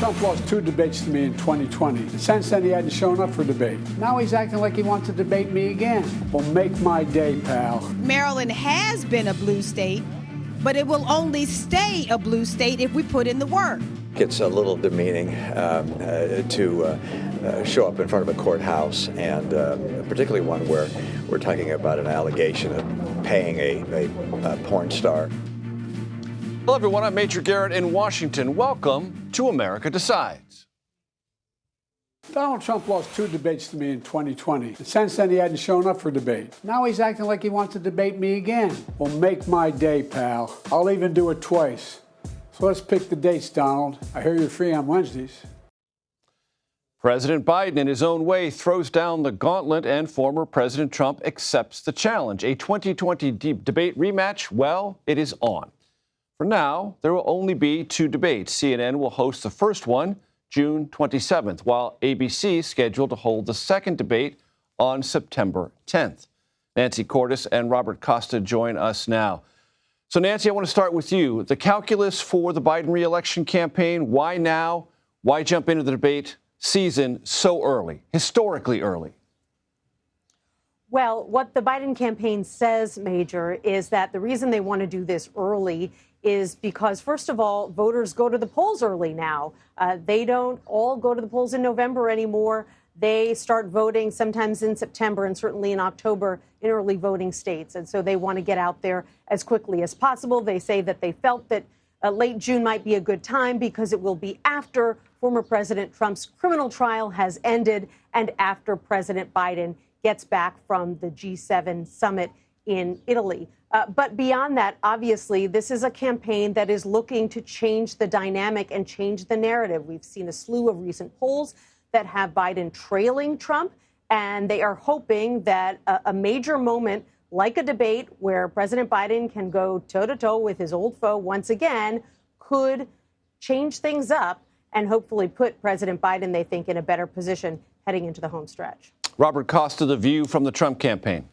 Trump lost 2 debates to me in 2020. And since then, he hadn't shown up for debate. Now he's acting like he wants to debate me again. Well, make my day, pal. Maryland has been a blue state, but it will only stay a blue state if we put in the work. It's a little demeaning to show up in front of a courthouse, and particularly one where we're talking about an allegation of paying a porn star. Hello, everyone. I'm Major Garrett in Washington. Welcome to America Decides. Donald Trump lost 2 debates to me in 2020. And since then, he hadn't shown up for debate. Now he's acting like he wants to debate me again. Well, make my day, pal. I'll even do it twice. So let's pick the dates, Donald. I hear you're free on Wednesdays. President Biden, in his own way, throws down the gauntlet, and former President Trump accepts the challenge. A 2020 debate rematch, well, it is on. For now, there will only be 2 debates. CNN will host the first one June 27th, while ABC is scheduled to hold the second debate on September 10th. Nancy Cordes and Robert Costa join us now. So, Nancy, I want to start with you. The calculus for the Biden re-election campaign, why now? Why jump into the debate season so early, historically early? Well, what the Biden campaign says, Major, is that the reason they want to do this early is because, first of all, voters go to the polls early now. They don't all go to the polls in November anymore. They start voting sometimes in September and certainly in October in early voting states. And so they want to get out there as quickly as possible. They say that they felt that late June might be a good time because it will be after former President Trump's criminal trial has ended and after President Biden gets back from the G7 summit in Italy. But beyond that, obviously, this is a campaign that is looking to change the dynamic and change the narrative. We've seen a slew of recent polls that have Biden trailing Trump, and they are hoping that a major moment like a debate where President Biden can go toe-to-toe with his old foe once again could change things up and hopefully put President Biden, they think, in a better position heading into the home stretch. Robert Costa, the view from the Trump campaign.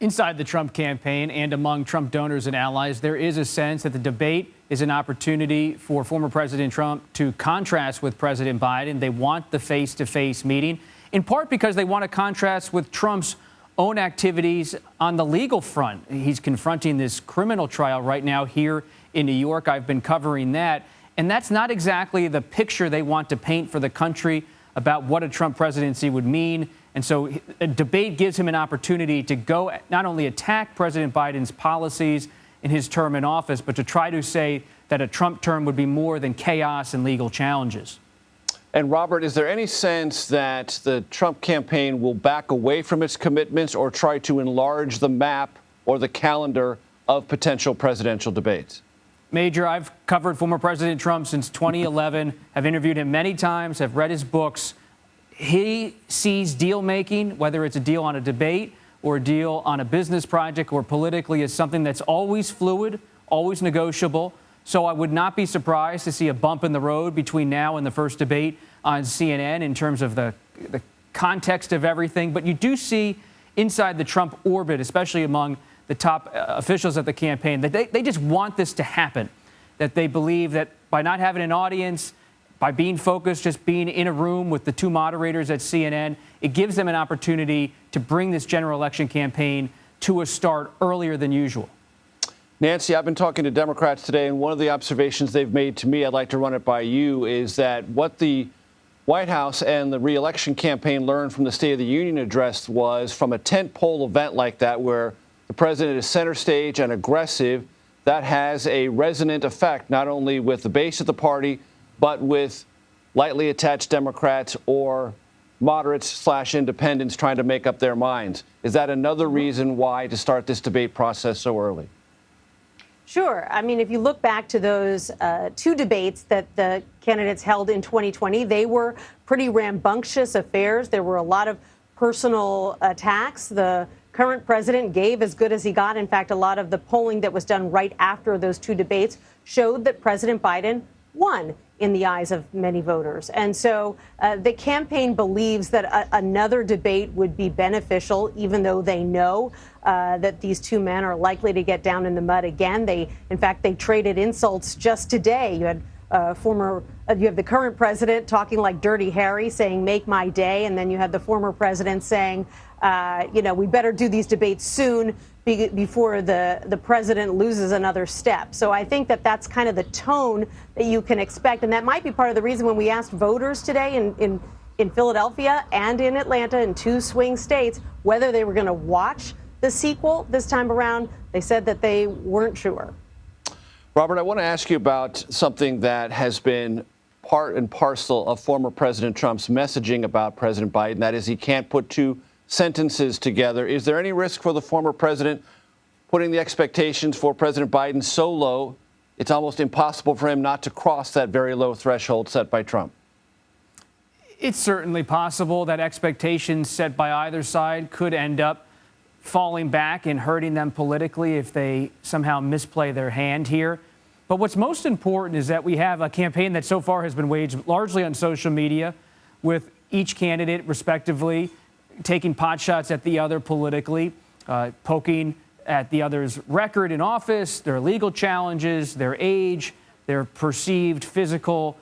Inside the Trump campaign and among Trump donors and allies, there is a sense that the debate is an opportunity for former President Trump to contrast with President Biden. They want the face-to-face meeting, in part because they want to contrast with Trump's own activities on the legal front. He's confronting this criminal trial right now here in New York. I've been covering that. And that's not exactly the picture they want to paint for the country about what a Trump presidency would mean. And so a debate gives him an opportunity to go not only attack President Biden's policies in his term in office, but to try to say that a Trump term would be more than chaos and legal challenges. And Robert, is there any sense that the Trump campaign will back away from its commitments or try to enlarge the map or the calendar of potential presidential debates? Major, I've covered former President Trump since 2011, have interviewed him many times, have read his books. He sees deal making, whether it's a deal on a debate or a deal on a business project or politically, as something that's always fluid, always negotiable. So I would not be surprised to see a bump in the road between now and the first debate on CNN in terms of the context of everything. But you do see inside the Trump orbit, especially among the top officials at the campaign, that they just want this to happen, that they believe that by not having an audience, by being focused, just being in a room with the 2 moderators at CNN, it gives them an opportunity to bring this general election campaign to a start earlier than usual. Nancy, I've been talking to Democrats today, and one of the observations they've made to me, I'd like to run it by you, is that what the White House and the re-election campaign learned from the State of the Union address was from a tentpole event like that where the president is center stage and aggressive, that has a resonant effect not only with the base of the party, but with lightly attached Democrats or moderates/independents trying to make up their minds. Is that another reason why to start this debate process so early? Sure. I mean, if you look back to those 2 debates that the candidates held in 2020, they were pretty rambunctious affairs. There were a lot of personal attacks. The current president gave as good as he got. In fact, a lot of the polling that was done right after those 2 debates showed that President Biden won in the eyes of many voters. And so the campaign believes that another debate would be beneficial, even though they know that these 2 men are likely to get down in the mud again. In fact, they traded insults just today. You had you have the current president talking like Dirty Harry, saying "make my day," and then you have the former president saying, we better do these debates soon before the president loses another step. So I think that that's kind of the tone that you can expect, and that might be part of the reason when we asked voters today in Philadelphia and in Atlanta, in 2 swing states, whether they were going to watch the sequel this time around, they said that they weren't sure. Robert, I want to ask you about something that has been part and parcel of former President Trump's messaging about President Biden. That is, he can't put 2 sentences together. Is there any risk for the former president putting the expectations for President Biden so low, it's almost impossible for him not to cross that very low threshold set by Trump? It's certainly possible that expectations set by either side could end up falling back and hurting them politically if they somehow misplay their hand here. But what's most important is that we have a campaign that so far has been waged largely on social media, with each candidate respectively taking potshots at the other politically, poking at the other's record in office, their legal challenges, their age, their perceived physical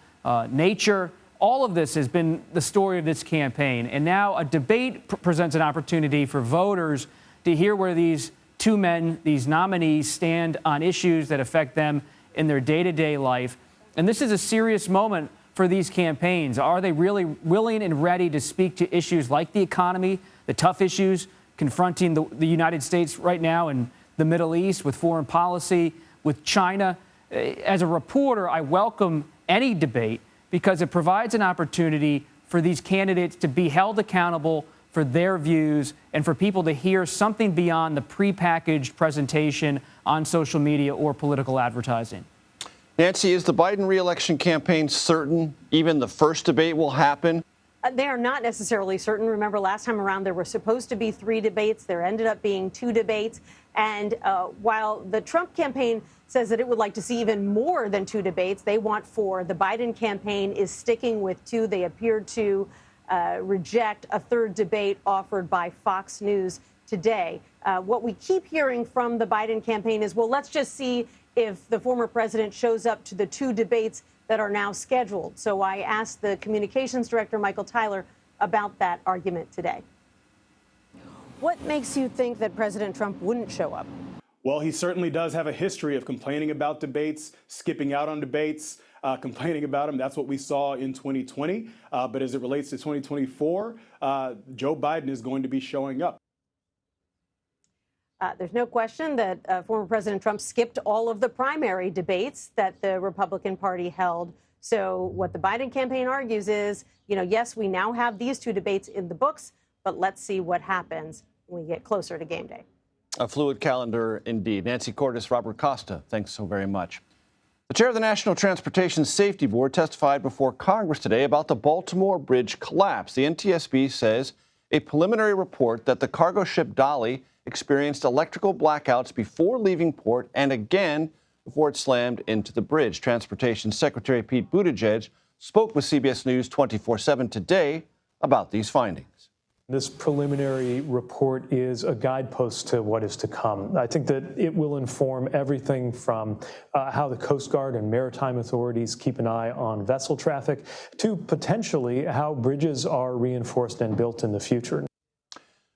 nature. All of this has been the story of this campaign. And now a debate presents an opportunity for voters to hear where these 2 men, these nominees, stand on issues that affect them in their day-to-day life. And this is a serious moment for these campaigns. Are they really willing and ready to speak to issues like the economy, the tough issues confronting the United States right now in the Middle East, with foreign policy, with China? As a reporter, I welcome any debate because it provides an opportunity for these candidates to be held accountable for their views and for people to hear something beyond the prepackaged presentation on social media or political advertising. Nancy, is the Biden re-election campaign certain even the first debate will happen? They are not necessarily certain. Remember, last time around, there were supposed to be 3 debates. There ended up being 2 debates. And while the Trump campaign says that it would like to see even more than 2 debates, they want 4. The Biden campaign is sticking with 2. They appeared to reject a 3rd debate offered by Fox News today. What we keep hearing from the Biden campaign is, well, let's just see if the former president shows up to the 2 debates that are now scheduled. So I asked the communications director, Michael Tyler, about that argument today. What makes you think that President Trump wouldn't show up? Well, he certainly does have a history of complaining about debates, skipping out on debates, complaining about them. That's what we saw in 2020. But as it relates to 2024, Joe Biden is going to be showing up. There's no question that former President Trump skipped all of the primary debates that the Republican Party held. So what the Biden campaign argues is, yes, we now have these 2 debates in the books, but let's see what happens when we get closer to game day. A fluid calendar indeed. Nancy Cordes, Robert Costa, thanks so very much. The chair of the National Transportation Safety Board testified before Congress today about the Baltimore Bridge collapse. The NTSB says a preliminary report that the cargo ship Dolly experienced electrical blackouts before leaving port and again before it slammed into the bridge. Transportation Secretary Pete Buttigieg spoke with CBS News 24/7 today about these findings. This preliminary report is a guidepost to what is to come. I think that it will inform everything from how the Coast Guard and maritime authorities keep an eye on vessel traffic to potentially how bridges are reinforced and built in the future.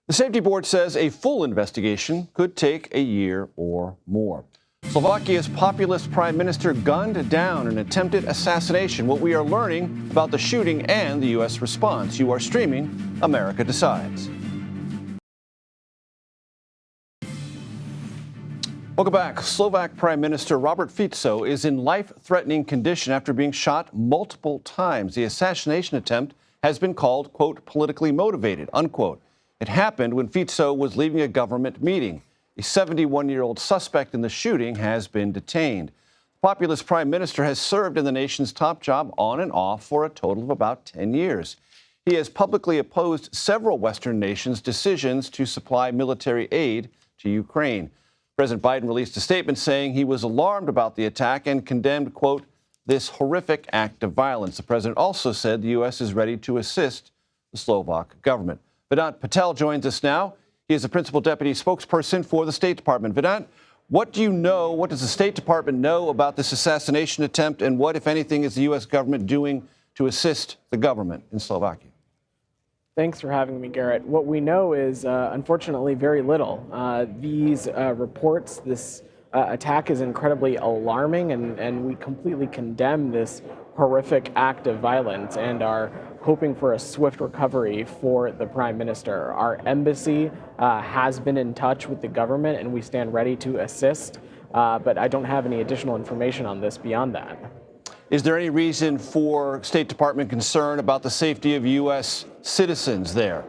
The Safety Board says a full investigation could take a year or more. Slovakia's populist prime minister gunned down an attempted assassination. What we are learning about the shooting and the U.S. response. You are streaming America Decides. Welcome back. Slovak Prime Minister Robert Fico is in life-threatening condition after being shot multiple times. The assassination attempt has been called, quote, politically motivated, unquote. It happened when Fico was leaving a government meeting. A 71-year-old suspect in the shooting has been detained. The populist prime minister has served in the nation's top job on and off for a total of about 10 years. He has publicly opposed several Western nations' decisions to supply military aid to Ukraine. President Biden released a statement saying he was alarmed about the attack and condemned, quote, this horrific act of violence. The president also said the U.S. is ready to assist the Slovak government. Vedant Patel joins us now. He is the principal deputy spokesperson for the State Department. Vedant, What do you know? What does the State Department know about this assassination attempt? And what, if anything, is the U.S. government doing to assist the government in Slovakia? Thanks for having me, Garrett. What we know is, unfortunately, very little. These reports, this attack is incredibly alarming, and we completely condemn this horrific act of violence and are hoping for a swift recovery for the Prime Minister. Our embassy has been in touch with the government, and we stand ready to assist, but I don't have any additional information on this beyond that. Is there any reason for State Department concern about the safety of U.S. citizens there?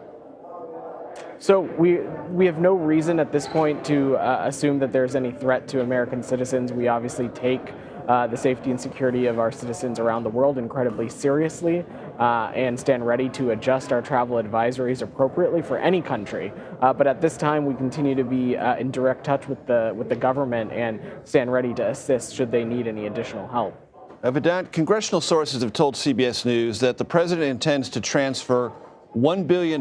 So we have no reason at this point to assume that there's any threat to American citizens. We obviously take the safety and security of our citizens around the world incredibly seriously and stand ready to adjust our travel advisories appropriately for any country. But at this time, we continue to be in direct touch with the government and stand ready to assist should they need any additional help. Vedant, congressional sources have told CBS News that the president intends to transfer $1 billion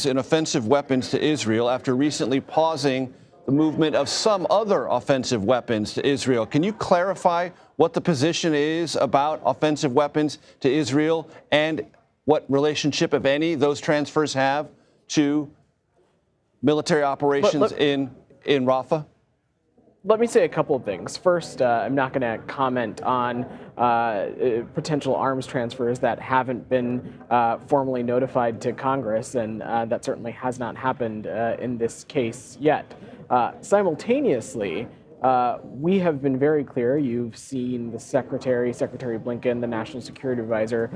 in offensive weapons to Israel after recently pausing the movement of some other offensive weapons to Israel. Can you clarify what the position is about offensive weapons to Israel and what relationship, if any, those transfers have to military operations in Rafah? Let me say a couple of things. First, I'm not going to comment on potential arms transfers that haven't been formally notified to Congress, and that certainly has not happened in this case yet. Simultaneously, we have been very clear. You've seen the Secretary Blinken, the National Security Advisor,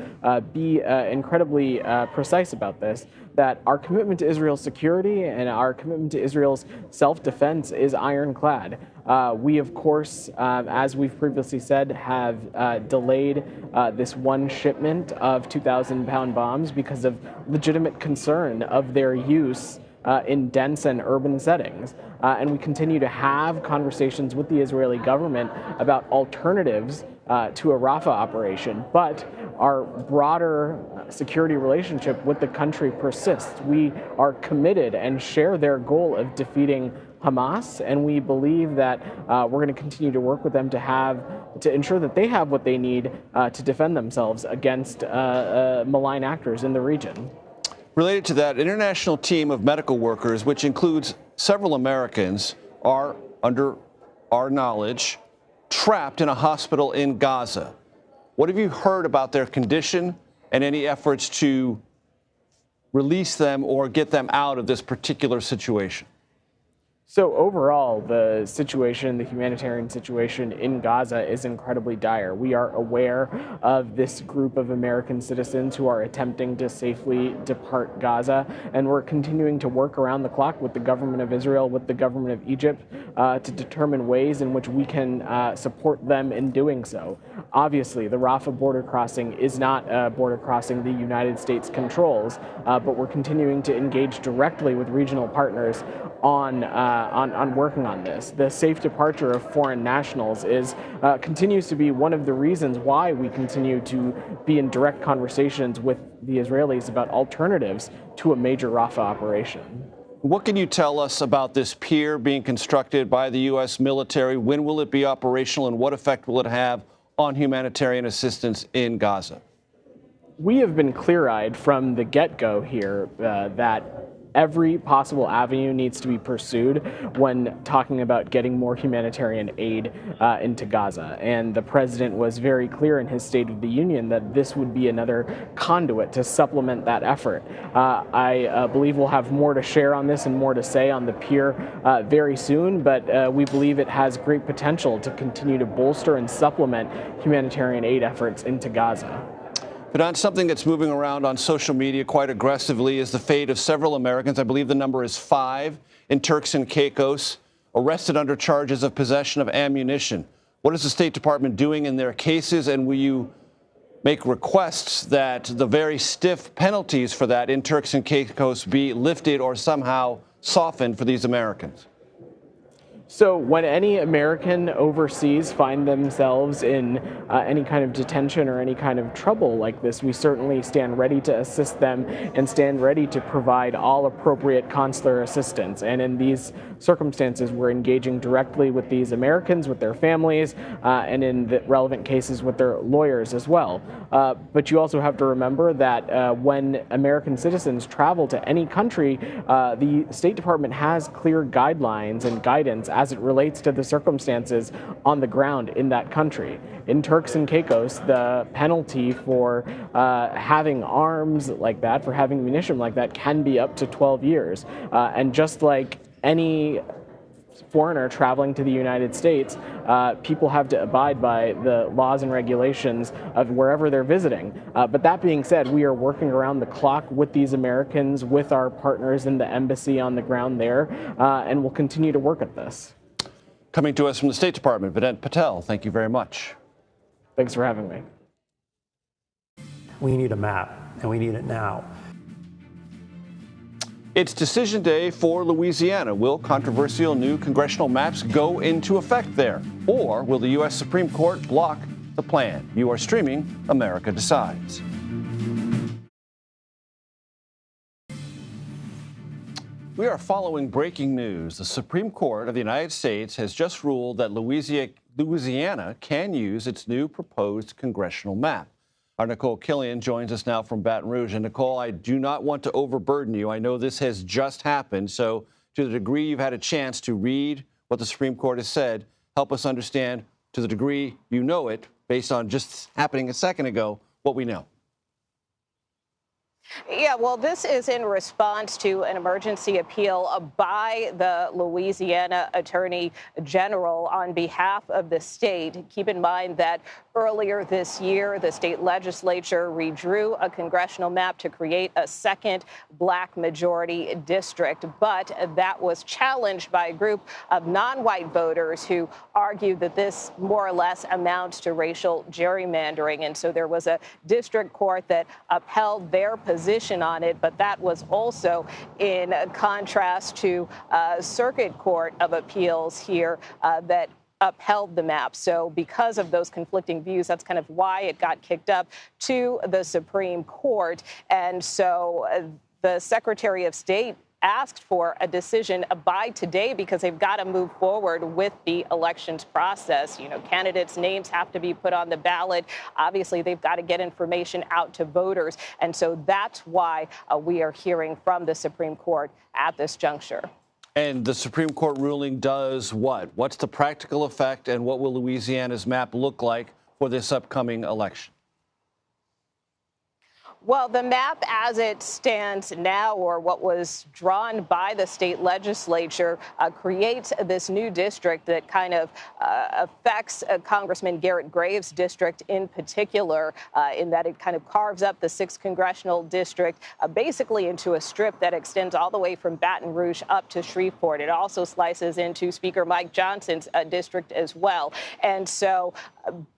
be incredibly precise about this, that our commitment to Israel's security and our commitment to Israel's self-defense is ironclad. We, of course, as we've previously said, have delayed this one shipment of 2,000-pound bombs because of legitimate concern of their use in dense and urban settings. And we continue to have conversations with the Israeli government about alternatives to a Rafah operation. But our broader security relationship with the country persists. We are committed and share their goal of defeating Hamas, and we believe that we're going to continue to work with them to ensure that they have what they need to defend themselves against malign actors in the region. Related to that, an international team of medical workers, which includes several Americans, are, under our knowledge, trapped in a hospital in Gaza. What have you heard about their condition and any efforts to release them or get them out of this particular situation? So overall, the situation, the humanitarian situation in Gaza is incredibly dire. We are aware of this group of American citizens who are attempting to safely depart Gaza, and we're continuing to work around the clock with the government of Israel, with the government of Egypt, to determine ways in which we can support them in doing so. Obviously, the Rafah border crossing is not a border crossing the United States controls, but we're continuing to engage directly with regional partners on working on this. The safe departure of foreign nationals continues to be one of the reasons why we continue to be in direct conversations with the Israelis about alternatives to a major Rafah operation. What can you tell us about this pier being constructed by the U.S. military? When will it be operational, and what effect will it have on humanitarian assistance in Gaza? We have been clear-eyed from the get-go here that every possible avenue needs to be pursued when talking about getting more humanitarian aid into Gaza. And the president was very clear in his State of the Union that this would be another conduit to supplement that effort. I believe we'll have more to share on this and more to say on the pier very soon, but we believe it has great potential to continue to bolster and supplement humanitarian aid efforts into Gaza. But on something that's moving around on social media quite aggressively is the fate of several Americans. I believe the number is 5 in Turks and Caicos, arrested under charges of possession of ammunition. What is the State Department doing in their cases, and will you make requests that the very stiff penalties for that in Turks and Caicos be lifted or somehow softened for these Americans? So when any American overseas find themselves in any kind of detention or any kind of trouble like this, we certainly stand ready to assist them and stand ready to provide all appropriate consular assistance. And in these circumstances, we're engaging directly with these Americans, with their families, and in the relevant cases with their lawyers as well. But you also have to remember that when American citizens travel to any country, the State Department has clear guidelines and guidance as it relates to the circumstances on the ground in that country. In Turks and Caicos, the penalty for having arms like that, for having munition like that, can be up to 12 years. And just like any foreigner traveling to the United States, people have to abide by the laws and regulations of wherever they're visiting. But that being said, we are working around the clock with these Americans, with our partners in the embassy on the ground there, and we'll continue to work at this. Coming to us from the State Department, Vedant Patel, thank you very much. Thanks for having me. We need a map, and we need it now. It's decision day for Louisiana. Will controversial new congressional maps go into effect there? Or will the U.S. Supreme Court block the plan? You are streaming America Decides. We are following breaking news. The Supreme Court of the United States has just ruled that Louisiana can use its new proposed congressional map. Our Nicole Killian joins us now from Baton Rouge. And Nicole, I do not want to overburden you. I know this has just happened. So to the degree you've had a chance to read what the Supreme Court has said, help us understand, to the degree you know it, based on just happening a second ago, what we know. Yeah, well, this is in response to an emergency appeal by the Louisiana Attorney General on behalf of the state. Keep in mind that earlier this year, the state legislature redrew a congressional map to create a second black majority district. But that was challenged by a group of non-white voters who argued that this more or less amounts to racial gerrymandering. And so there was a district court that upheld their position on it, but that was also in contrast to Circuit Court of Appeals here that upheld the map. So because of those conflicting views, that's kind of why it got kicked up to the Supreme Court. And so the Secretary of State asked for a decision by today because they've got to move forward with the elections process. You know, candidates' names have to be put on the ballot. Obviously, they've got to get information out to voters. And so that's why we are hearing from the Supreme Court at this juncture. And the Supreme Court ruling does what? What's the practical effect, and what will Louisiana's map look like for this upcoming election? Well, the map as it stands now, or what was drawn by the state legislature, creates this new district that kind of affects Congressman Garrett Graves' district in particular, in that it kind of carves up the 6th congressional district basically into a strip that extends all the way from Baton Rouge up to Shreveport. It also slices into Speaker Mike Johnson's district as well. And so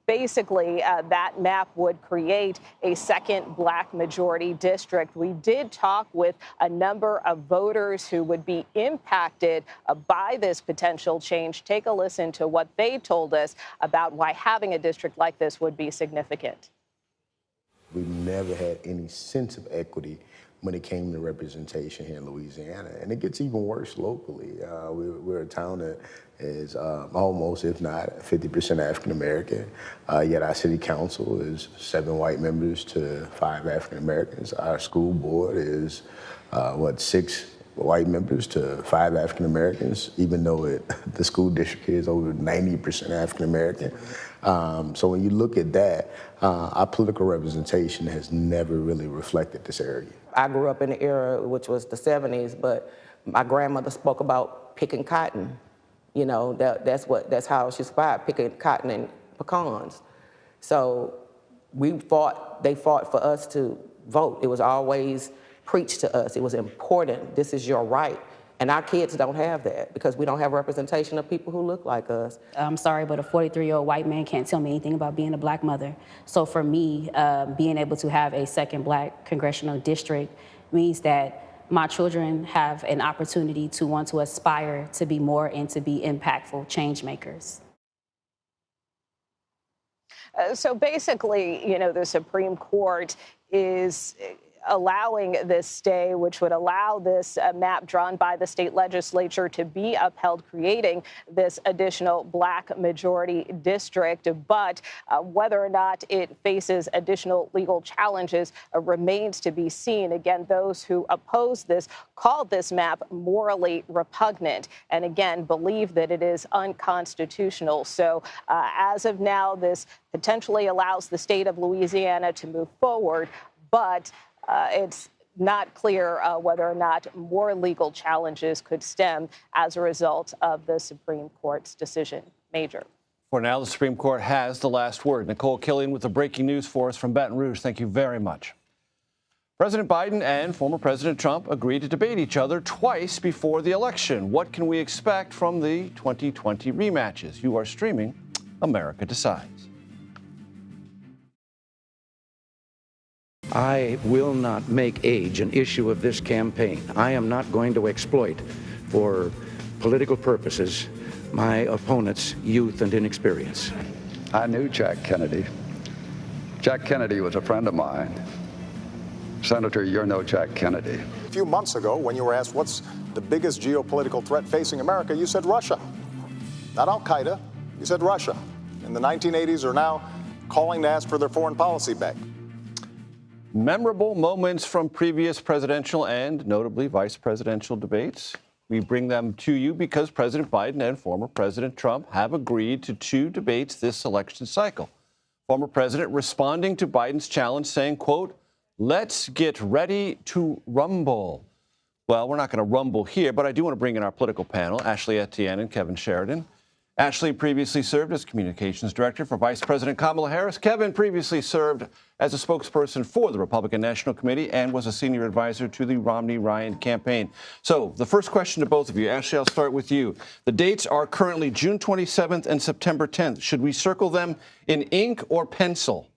basically, that map would create a second black majority district. We did talk with a number of voters who would be impacted by this potential change. Take a listen to what they told us about why having a district like this would be significant. We've never had any sense of equity when it came to representation here in Louisiana. And it gets even worse locally. We're a town that is almost, if not 50% African American, yet our city council is 7 white members to 5 African Americans. Our school board is, 6 white members to 5 African Americans, even though the school district is over 90% African American. So when you look at that, our political representation has never really reflected this area. I grew up in the era which was the 70s, but my grandmother spoke about picking cotton. You know, that's how she survived, picking cotton and pecans. So they fought for us to vote. It was always preached to us. It was important. This is your right. And our kids don't have that because we don't have representation of people who look like us. I'm sorry, but a 43-year-old white man can't tell me anything about being a black mother. So for me, being able to have a second black congressional district means that my children have an opportunity to want to aspire to be more and to be impactful change makers. So basically, the Supreme Court is allowing this stay, which would allow this map drawn by the state legislature to be upheld, creating this additional black majority district. But whether or not it faces additional legal challenges remains to be seen. Again, those who oppose this called this map morally repugnant and, again, believe that it is unconstitutional. So as of now, this potentially allows the state of Louisiana to move forward, but it's not clear whether or not more legal challenges could stem as a result of the Supreme Court's decision. Major. For now, the Supreme Court has the last word. Nicole Killian with the breaking news for us from Baton Rouge. Thank you very much. President Biden and former President Trump agreed to debate each other twice before the election. What can we expect from the 2020 rematches? You are streaming America Decides. I will not make age an issue of this campaign. I am not going to exploit for political purposes my opponent's youth and inexperience. I knew Jack Kennedy. Jack Kennedy was a friend of mine. Senator, you're no Jack Kennedy. A few months ago, when you were asked what's the biggest geopolitical threat facing America, you said Russia. Not Al-Qaeda, you said Russia. In the 1980s are now calling to ask for their foreign policy back. Memorable moments from previous presidential and notably vice presidential debates. We bring them to you because President Biden and former President Trump have agreed to 2 debates this election cycle. Former president responding to Biden's challenge saying, quote, "Let's get ready to rumble." Well, we're not going to rumble here, but I do want to bring in our political panel, Ashley Etienne and Kevin Sheridan. Ashley previously served as communications director for Vice President Kamala Harris. Kevin previously served as a spokesperson for the Republican National Committee and was a senior advisor to the Romney-Ryan campaign. So the first question to both of you, Ashley, I'll start with you. The dates are currently June 27th and September 10th. Should we circle them in ink or pencil?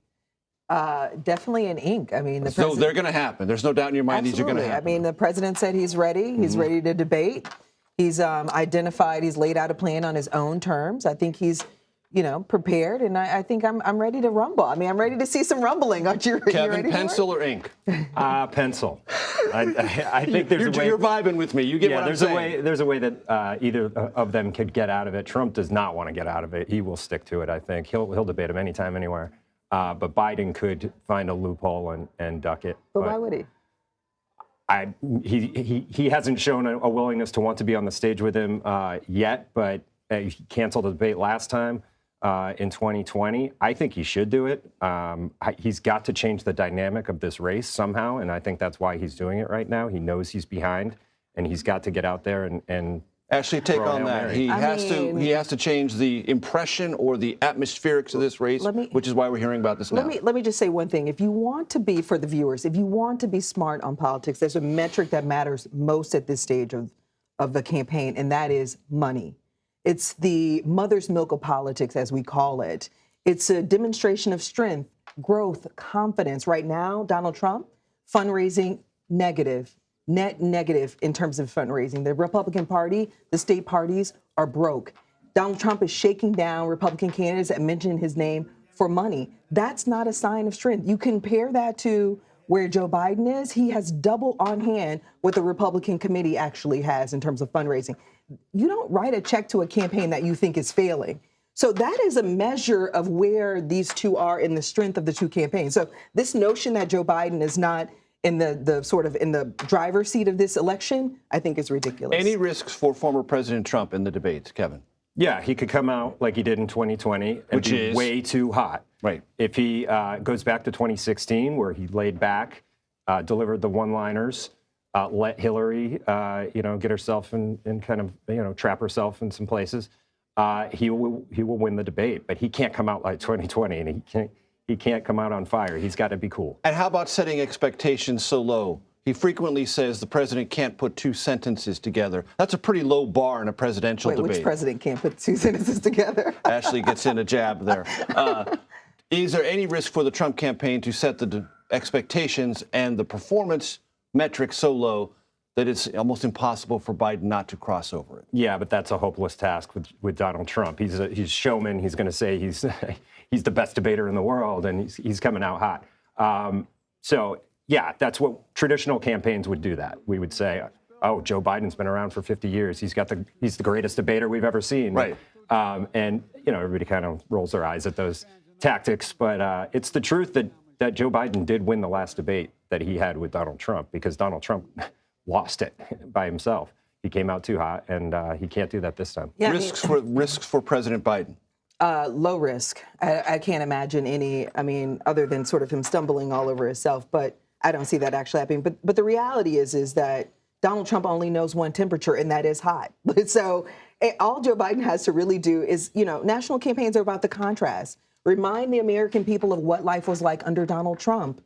Definitely in ink. I mean, So they're going to happen. There's no doubt in your mind these are going to happen. I mean, the president said he's ready. He's ready to debate. He's identified, he's laid out a plan on his own terms. I think he's, prepared, and I think I'm ready to rumble. I mean, I'm ready to see some rumbling. Aren't you? Kevin, pencil or ink? Pencil. I think there's a way. You're vibing with me. You get what I'm saying. There's a way that either of them could get out of it. Trump does not want to get out of it. He will stick to it, I think. He'll debate him anytime, anywhere. But Biden could find a loophole and duck it. But why would he? He hasn't shown a willingness to want to be on the stage with him yet, but he canceled the debate last time in 2020. I think he should do it. He's got to change the dynamic of this race somehow, and I think that's why he's doing it right now. He knows he's behind, and he's got to get out there and Ashley, take on that. He has to change the impression or the atmospherics of this race, which is why we're hearing about this now. Let me just say one thing. If you want to be, for the viewers, if you want to be smart on politics, there's a metric that matters most at this stage of the campaign, and that is money. It's the mother's milk of politics, as we call it. It's a demonstration of strength, growth, confidence. Right now, Donald Trump, fundraising, negative. Net negative in terms of fundraising. The Republican Party, the state parties are broke. Donald Trump is shaking down Republican candidates that mention his name for money. That's not a sign of strength. You compare that to where Joe Biden is. He has double on hand what the Republican committee actually has in terms of fundraising. You don't write a check to a campaign that you think is failing. So that is a measure of where these two are in the strength of the two campaigns. So this notion that Joe Biden is not in the sort of in the driver's seat of this election, I think is ridiculous. Any risks for former President Trump in the debates, Kevin? Yeah, he could come out like he did in 2020 and be way too hot. Right. If he goes back to 2016, where he laid back, delivered the one-liners, let Hillary, get herself in kind of, trap herself in some places, he will win the debate. But he can't come out like 2020, and he can't come out on fire. He's got to be cool. And how about setting expectations so low? He frequently says the president can't put 2 sentences together. That's a pretty low bar in a presidential debate. Which president can't put 2 sentences together? Ashley gets in a jab there. Is there any risk for the Trump campaign to set the expectations and the performance metrics so low that it's almost impossible for Biden not to cross over it. Yeah, but that's a hopeless task with Donald Trump. He's a showman. He's going to say he's he's the best debater in the world, and he's coming out hot. So yeah, that's what traditional campaigns would do. That we would say, oh, Joe Biden's been around for 50 years. He's the greatest debater we've ever seen. Right. And everybody kind of rolls their eyes at those tactics, but it's the truth that Joe Biden did win the last debate that he had with Donald Trump, because Donald Trump lost it by himself. He came out too hot, and he can't do that this time. Yeah, risks for President Biden. Low risk. I can't imagine any, other than sort of him stumbling all over himself, but I don't see that actually happening. But the reality is that Donald Trump only knows one temperature, and that is hot. So all Joe Biden has to really do is, national campaigns are about the contrast. Remind the American people of what life was like under Donald Trump.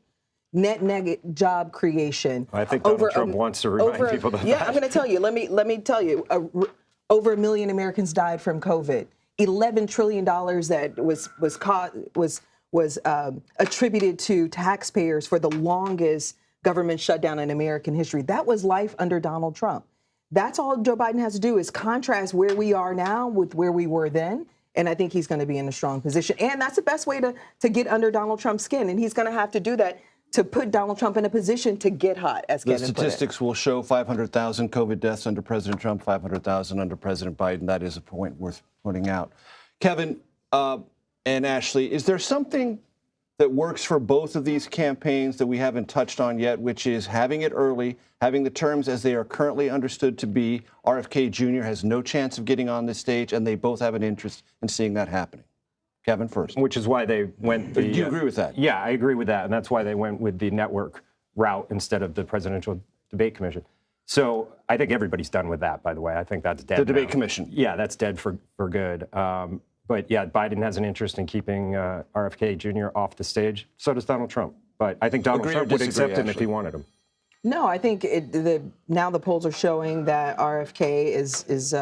Net negative job creation. I think Donald Trump wants to remind people of that. Yeah, I'm going to tell you. Let me tell you. Over 1 million Americans died from COVID. $11 trillion that was attributed to taxpayers for the longest government shutdown in American history. That was life under Donald Trump. That's all Joe Biden has to do is contrast where we are now with where we were then. And I think he's going to be in a strong position. And that's the best way to get under Donald Trump's skin. And he's going to have to do that to put Donald Trump in a position to get hot, as Kevin put it. The statistics will show 500,000 COVID deaths under President Trump, 500,000 under President Biden. That is a point worth pointing out. Kevin and Ashley, is there something that works for both of these campaigns that we haven't touched on yet, which is having it early, having the terms as they are currently understood to be? RFK Jr. has no chance of getting on this stage, and they both have an interest in seeing that happening. Kevin first. Which is why they went Do you agree with that? Yeah, I agree with that. And that's why they went with the network route instead of the Presidential Debate Commission. So I think everybody's done with that, by the way. I think that's dead. The Debate now. Commission. Yeah, that's dead for good. But yeah, Biden has an interest in keeping RFK Jr. off the stage. So does Donald Trump. But I think Donald Trump would accept him if he wanted him. No, I think now the polls are showing that RFK is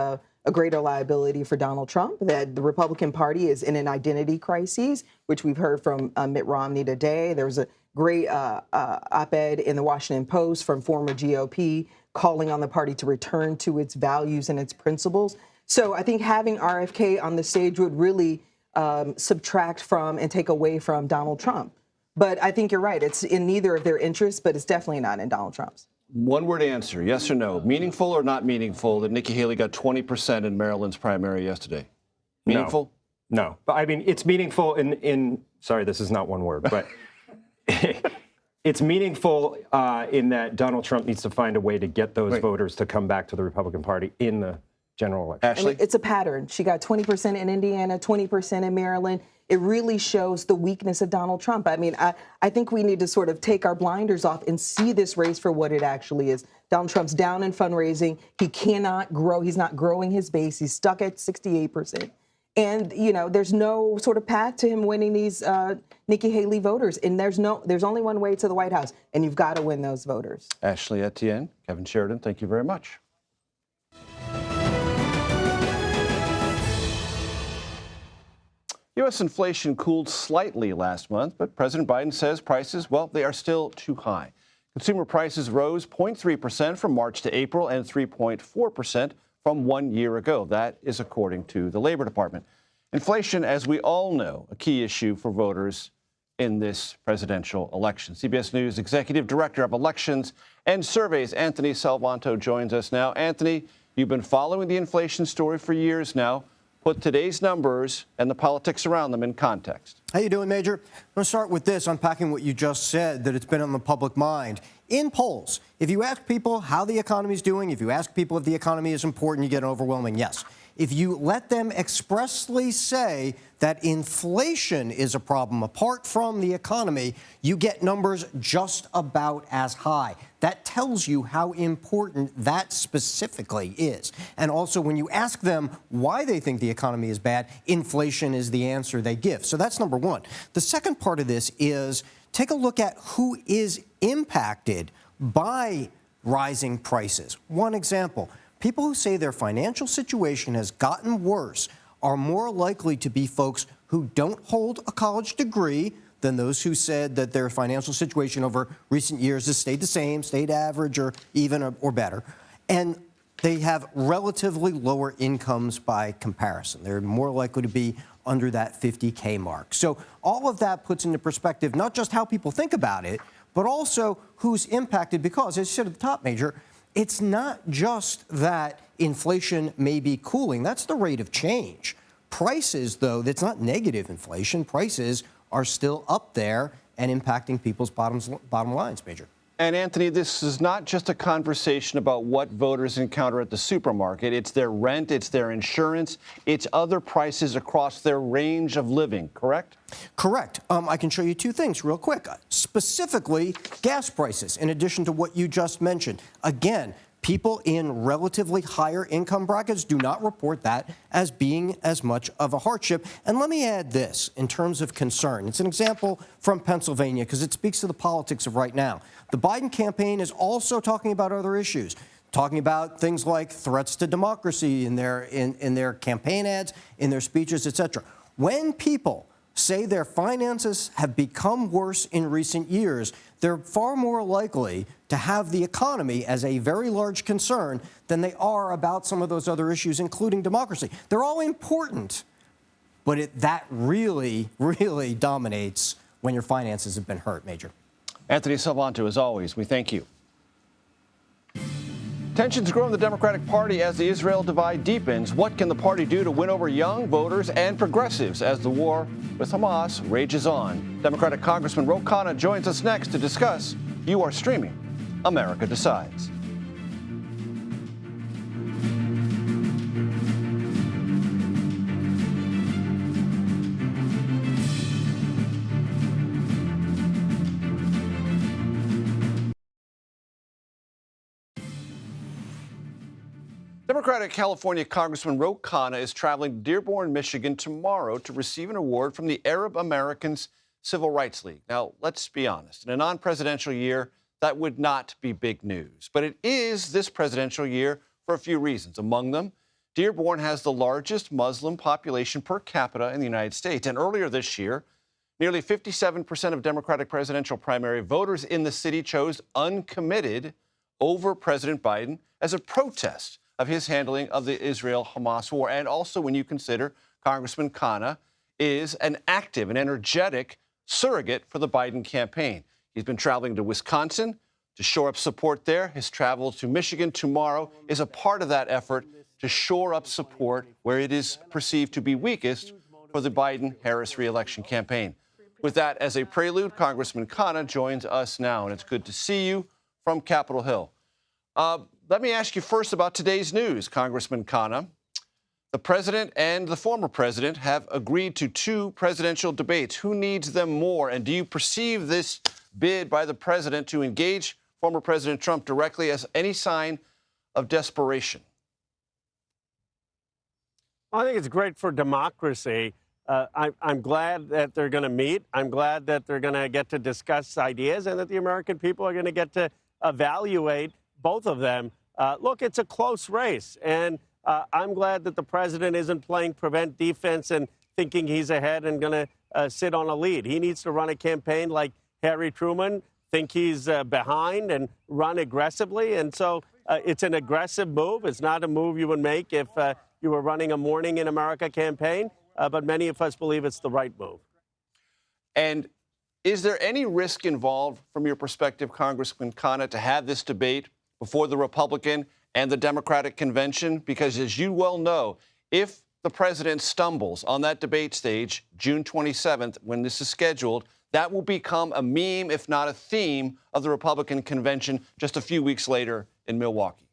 a greater liability for Donald Trump, that the Republican Party is in an identity crisis, which we've heard from Mitt Romney today. There was a great op-ed in the Washington Post from former GOP calling on the party to return to its values and its principles. So I think having RFK on the stage would really subtract from and take away from Donald Trump. But I think you're right. It's in neither of their interests, but it's definitely not in Donald Trump's. One word answer, yes or no. Meaningful or not meaningful that Nikki Haley got 20% in Maryland's primary yesterday? Meaningful? No. But I mean, it's meaningful in sorry, this is not one word, but it's meaningful in that Donald Trump needs to find a way to get those voters to come back to the Republican Party in the general election. Ashley? It's a pattern. She got 20% in Indiana, 20% in Maryland. It really shows the weakness of Donald Trump. I mean, I think we need to sort of take our blinders off and see this race for what it actually is. Donald Trump's down in fundraising. He cannot grow. He's not growing his base. He's stuck at 68%. And, there's no sort of path to him winning these Nikki Haley voters. And there's only one way to the White House, and you've got to win those voters. Ashley Etienne, Kevin Sheridan, thank you very much. U.S. inflation cooled slightly last month, but President Biden says prices, well, they are still too high. Consumer prices rose 0.3% from March to April and 3.4% from 1 year ago. That is according to the Labor Department. Inflation, as we all know, a key issue for voters in this presidential election. CBS News Executive Director of Elections and Surveys, Anthony Salvanto, joins us now. Anthony, you've been following the inflation story for years now. Put today's numbers and the politics around them in context. How you doing, Major? I'm going to start with this, unpacking what you just said, that it's been on the public mind. In polls, if you ask people how the economy is doing, if you ask people if the economy is important, you get an overwhelming yes. If you let them expressly say that inflation is a problem apart from the economy, you get numbers just about as high. That tells you how important that specifically is. And also, when you ask them why they think the economy is bad, inflation is the answer they give. So that's number one. The second part of this is take a look at who is impacted by rising prices. One example. People who say their financial situation has gotten worse are more likely to be folks who don't hold a college degree, than those who said that their financial situation over recent years has stayed the same, stayed average or even or better. And they have relatively lower incomes by comparison. They're more likely to be under that 50K mark. So all of that puts into perspective not just how people think about it, but also who's impacted, because, as you said at the top, Major, it's not just that inflation may be cooling. That's the rate of change. Prices, though, that's not negative inflation. Prices are still up there and impacting people's bottom lines, Major. And Anthony, this is not just a conversation about what voters encounter at the supermarket. It's their rent, it's their insurance, it's other prices across their range of living, correct? Correct. I can show you two things real quick. Specifically, gas prices, in addition to what you just mentioned. Again, people in relatively higher income brackets do not report that as being as much of a hardship. And let me add this in terms of concern. It's an example from Pennsylvania because it speaks to the politics of right now. The Biden campaign is also talking about other issues, talking about things like threats to democracy in their campaign ads, in their speeches, et cetera. When people say their finances have become worse in recent years, they're far more likely to have the economy as a very large concern than they are about some of those other issues, including democracy. They're all important, but that really, really dominates when your finances have been hurt, Major. Anthony Salvanto, as always, we thank you. Tensions grow in the Democratic Party as the Israel divide deepens. What can the party do to win over young voters and progressives as the war with Hamas rages on? Democratic Congressman Ro Khanna joins us next to discuss. You are streaming America Decides. Democratic California Congressman Ro Khanna is traveling to Dearborn, Michigan tomorrow to receive an award from the Arab Americans Civil Rights League. Now, let's be honest. In a non-presidential year, that would not be big news. But it is this presidential year for a few reasons. Among them, Dearborn has the largest Muslim population per capita in the United States. And earlier this year, nearly 57% of Democratic presidential primary voters in the city chose uncommitted over President Biden as a protest of his handling of the Israel-Hamas war. And also when you consider Congressman Khanna is an active and energetic surrogate for the Biden campaign. He's been traveling to Wisconsin to shore up support there. His travel to Michigan tomorrow is a part of that effort to shore up support where it is perceived to be weakest for the Biden-Harris reelection campaign. With that as a prelude, Congressman Khanna joins us now, and it's good to see you from Capitol Hill. Let me ask you first about today's news, Congressman Khanna. The president and the former president have agreed to 2 presidential debates. Who needs them more? And do you perceive this bid by the president to engage former President Trump directly as any sign of desperation? I think it's great for democracy. I'm glad that they're going to meet. I'm glad that they're going to get to discuss ideas and that the American people are going to get to evaluate both of them. Look, it's a close race, and I'm glad that the president isn't playing prevent defense and thinking he's ahead and going to sit on a lead. He needs to run a campaign like Harry Truman, think he's behind and run aggressively. And so it's an aggressive move. It's not a move you would make if you were running a Morning in America campaign, but many of us believe it's the right move. And is there any risk involved from your perspective, Congressman Khanna, to have this debate before the Republican and the Democratic convention? Because as you well know, if the president stumbles on that debate stage, June 27th, when this is scheduled, that will become a meme, if not a theme, of the Republican convention just a few weeks later in Milwaukee.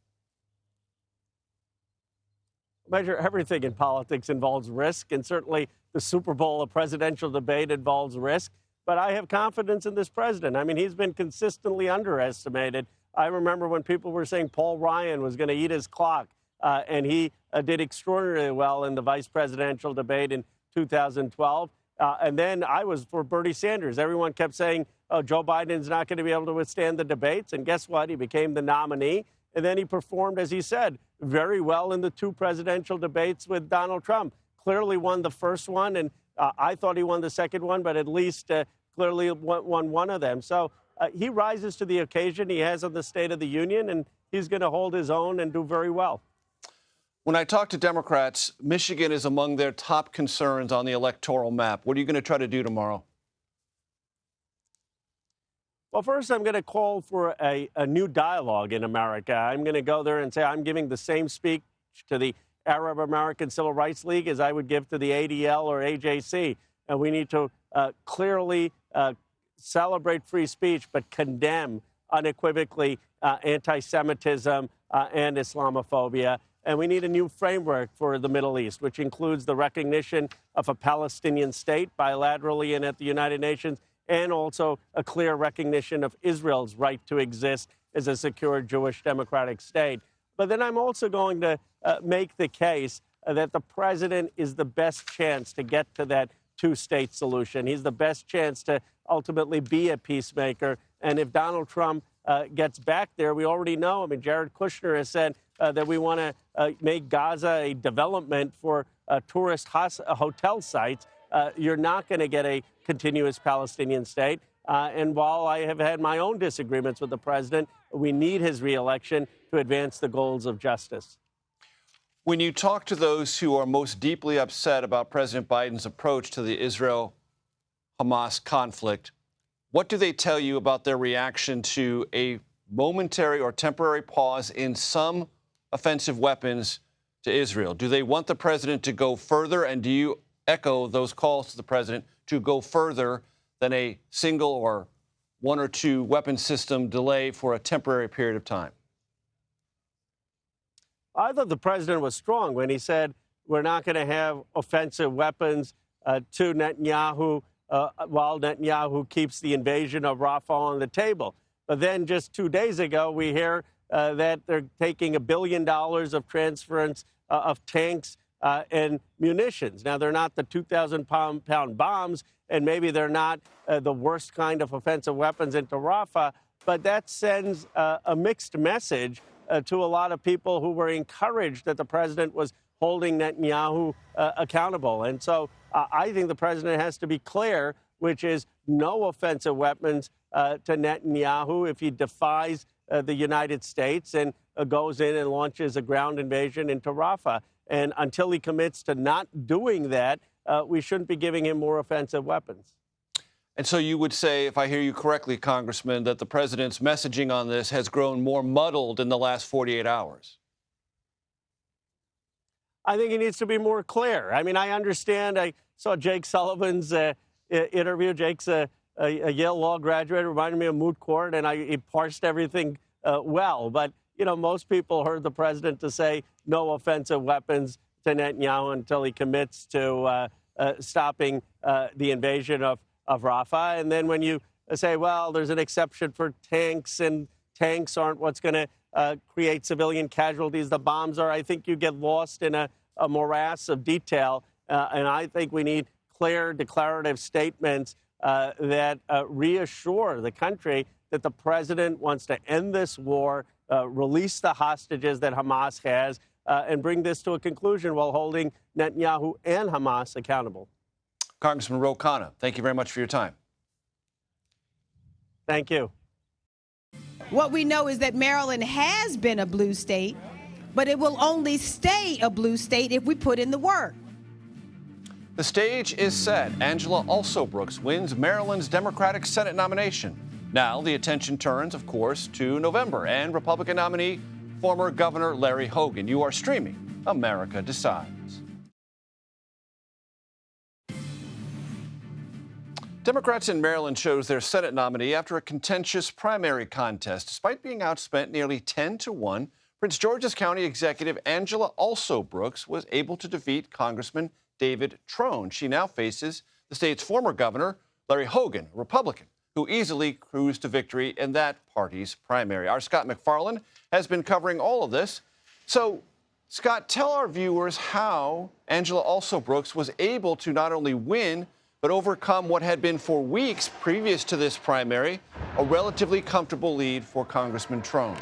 Measure everything in politics involves risk, and certainly the Super Bowl, a presidential debate, involves risk. But I have confidence in this president. I mean, he's been consistently underestimated. I remember when people were saying Paul Ryan was going to eat his clock, and he did extraordinarily well in the vice presidential debate in 2012. And then I was for Bernie Sanders. Everyone kept saying, oh, Joe Biden's not going to be able to withstand the debates. And guess what? He became the nominee. And then he performed, as he said, very well in the 2 presidential debates with Donald Trump. Clearly won the first one, and I thought he won the second one, but at least clearly won one of them. So he rises to the occasion. He has on the State of the Union, and he's going to hold his own and do very well. When I talk to Democrats, Michigan is among their top concerns on the electoral map. What are you going to try to do tomorrow? Well, first, I'm going to call for a new dialogue in America. I'm going to go there and say I'm giving the same speech to the Arab American Civil Rights League as I would give to the ADL or AJC. And we need to clearly celebrate free speech, but condemn unequivocally anti-Semitism and Islamophobia. And we need a new framework for the Middle East, which includes the recognition of a Palestinian state bilaterally and at the United Nations, and also a clear recognition of Israel's right to exist as a secure Jewish democratic state. But then I'm also going to make the case that the president is the best chance to get to that two-state solution. He's the best chance to ultimately be a peacemaker. And if Donald Trump gets back there, we already know, I mean, Jared Kushner has said that we want to make Gaza a development for tourist hotel sites. You're not going to get a continuous Palestinian state. And while I have had my own disagreements with the president, we need his reelection to advance the goals of justice. When you talk to those who are most deeply upset about President Biden's approach to the Israel-Hamas conflict, what do they tell you about their reaction to a momentary or temporary pause in some offensive weapons to Israel? Do they want the president to go further, and do you echo those calls to the president to go further than a single or one or two weapon system delay for a temporary period of time? I thought the president was strong when he said we're not going to have offensive weapons to Netanyahu while Netanyahu keeps the invasion of Rafah on the table. But then just 2 days ago, we hear that they're taking $1 billion of transference of tanks and munitions. Now, they're not the 2,000-pound bombs, and maybe they're not the worst kind of offensive weapons into Rafah, but that sends a mixed message to a lot of people who were encouraged that the president was holding Netanyahu accountable. And so I think the president has to be clear, which is no offensive weapons to Netanyahu if he defies the United States and goes in and launches a ground invasion into Rafah. And until he commits to not doing that, we shouldn't be giving him more offensive weapons. And so you would say, if I hear you correctly, Congressman, that the president's messaging on this has grown more muddled in the last 48 hours. I think he needs to be more clear. I mean, I understand. I saw Jake Sullivan's interview. Jake's a Yale Law graduate, reminded me of moot court, and he parsed everything well. But, you know, most people heard the president to say no offensive weapons to Netanyahu until he commits to stopping the invasion of Rafah. And then when you say, well, there's an exception for tanks, and tanks aren't what's going to create civilian casualties, the bombs are, I think you get lost in a morass of detail. And I think we need clear declarative statements that reassure the country that the president wants to end this war, release the hostages that Hamas has, and bring this to a conclusion while holding Netanyahu and Hamas accountable. Congressman Ro Khanna, thank you very much for your time. Thank you. What we know is that Maryland has been a blue state, but it will only stay a blue state if we put in the work. The stage is set. Angela Alsobrooks wins Maryland's Democratic Senate nomination. Now the attention turns, of course, to November and Republican nominee, former Governor Larry Hogan. You are streaming America Decides. Democrats in Maryland chose their Senate nominee after a contentious primary contest. Despite being outspent nearly 10-1, Prince George's County Executive Angela Alsobrooks was able to defeat Congressman David Trone. She now faces the state's former governor, Larry Hogan, a Republican, who easily cruised to victory in that party's primary. Our Scott McFarland has been covering all of this. So, Scott, tell our viewers how Angela Alsobrooks was able to not only win, but overcome what had been for weeks previous to this primary, a relatively comfortable lead for Congressman Trone.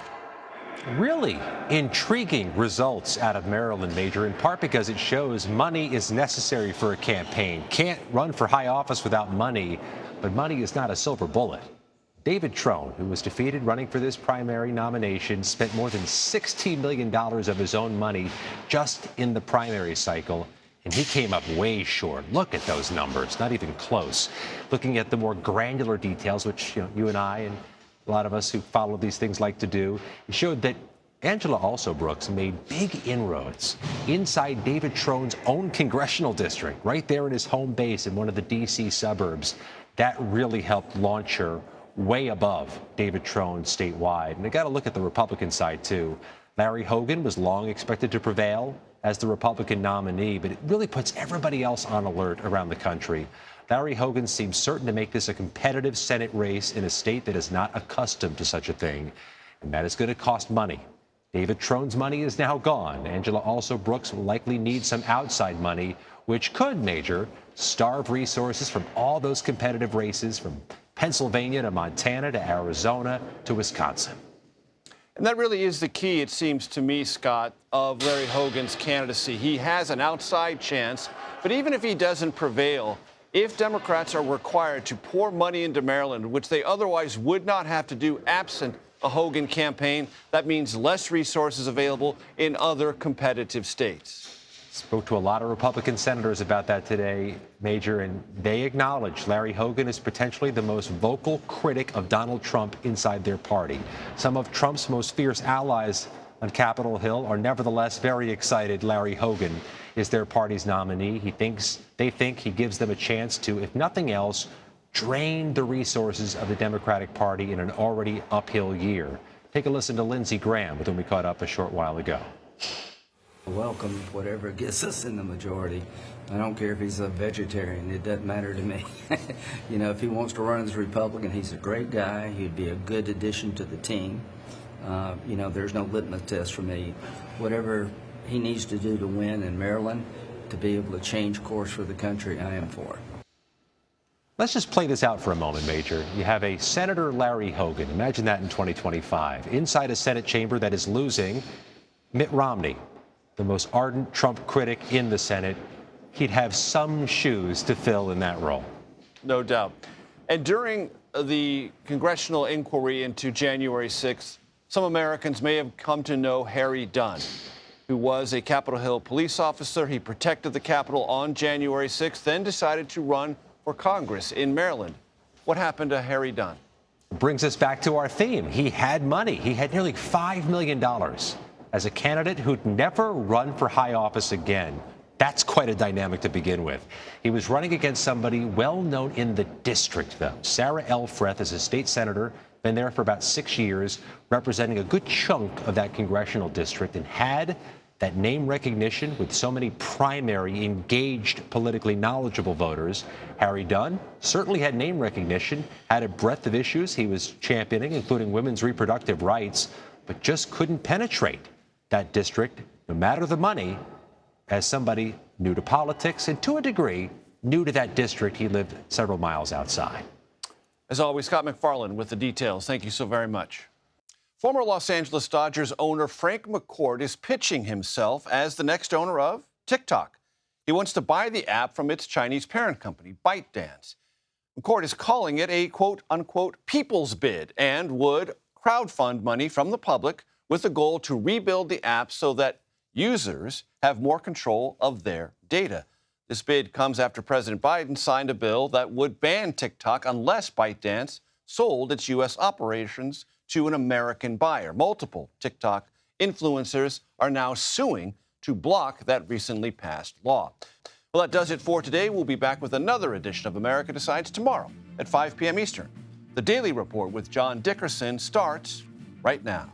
Really intriguing results out of Maryland, Major, in part because it shows money is necessary for a campaign. Can't run for high office without money. But money is not a silver bullet. David Trone, who was defeated running for this primary nomination, spent more than $16 million of his own money just in the primary cycle, and he came up way short. Look at those numbers, not even close. Looking at the more granular details, which you and I and a lot of us who follow these things like to do, it showed that Angela Brooks made big inroads inside David Trone's own congressional district, right there in his home base in one of the D.C. suburbs. That really helped launch her way above David Trone statewide. And I got to look at the Republican side, too. Larry Hogan was long expected to prevail as the Republican nominee, but it really puts everybody else on alert around the country. Larry Hogan seems certain to make this a competitive Senate race in a state that is not accustomed to such a thing, and that is going to cost money. David Trone's money is now gone. Angela Brooks will likely need some outside money, which could, Major, starve resources from all those competitive races from Pennsylvania to Montana to Arizona to Wisconsin. And that really is the key, it seems to me, Scott, of Larry Hogan's candidacy. He has an outside chance, but even if he doesn't prevail, if Democrats are required to pour money into Maryland, which they otherwise would not have to do absent a Hogan campaign, that means less resources available in other competitive states. Spoke to a lot of Republican senators about that today, Major, and they acknowledge Larry Hogan is potentially the most vocal critic of Donald Trump inside their party. Some of Trump's most fierce allies on Capitol Hill are nevertheless very excited Larry Hogan is their party's nominee. They think he gives them a chance to, if nothing else, drain the resources of the Democratic Party in an already uphill year. Take a listen to Lindsey Graham, with whom we caught up a short while ago. Welcome whatever gets us in the majority. I don't care if he's a vegetarian. It doesn't matter to me. If he wants to run as a Republican, he's a great guy. He'd be a good addition to the team. There's no litmus test for me. Whatever he needs to do to win in Maryland, to be able to change course for the country, I am for it. Let's just play this out for a moment, Major. You have a Senator Larry Hogan. Imagine that in 2025. Inside a Senate chamber that is losing Mitt Romney, the most ardent Trump critic in the Senate. He'd have some shoes to fill in that role. No doubt. And during the congressional inquiry into January 6th, some Americans may have come to know Harry Dunn, who was a Capitol Hill police officer. He protected the Capitol on January 6th, then decided to run for Congress in Maryland. What happened to Harry Dunn? Brings us back to our theme. He had money. He had nearly $5 million. As a candidate who'd never run for high office again. That's quite a dynamic to begin with. He was running against somebody well known in the district, though. Sarah L. Freth is a state senator, been there for about 6 years, representing a good chunk of that congressional district, and had that name recognition with so many primary, engaged, politically knowledgeable voters. Harry Dunn certainly had name recognition, had a breadth of issues he was championing, including women's reproductive rights, but just couldn't penetrate that district, no matter the money, as somebody new to politics and, to a degree, new to that district he lived several miles outside. As always, Scott McFarland with the details. Thank you so very much. Former Los Angeles Dodgers owner Frank McCourt is pitching himself as the next owner of TikTok. He wants to buy the app from its Chinese parent company, ByteDance. McCourt is calling it a quote-unquote people's bid and would crowdfund money from the public with the goal to rebuild the app so that users have more control of their data. This bid comes after President Biden signed a bill that would ban TikTok unless ByteDance sold its U.S. operations to an American buyer. Multiple TikTok influencers are now suing to block that recently passed law. Well, that does it for today. We'll be back with another edition of America Decides tomorrow at 5 p.m. Eastern. The Daily Report with John Dickerson starts right now.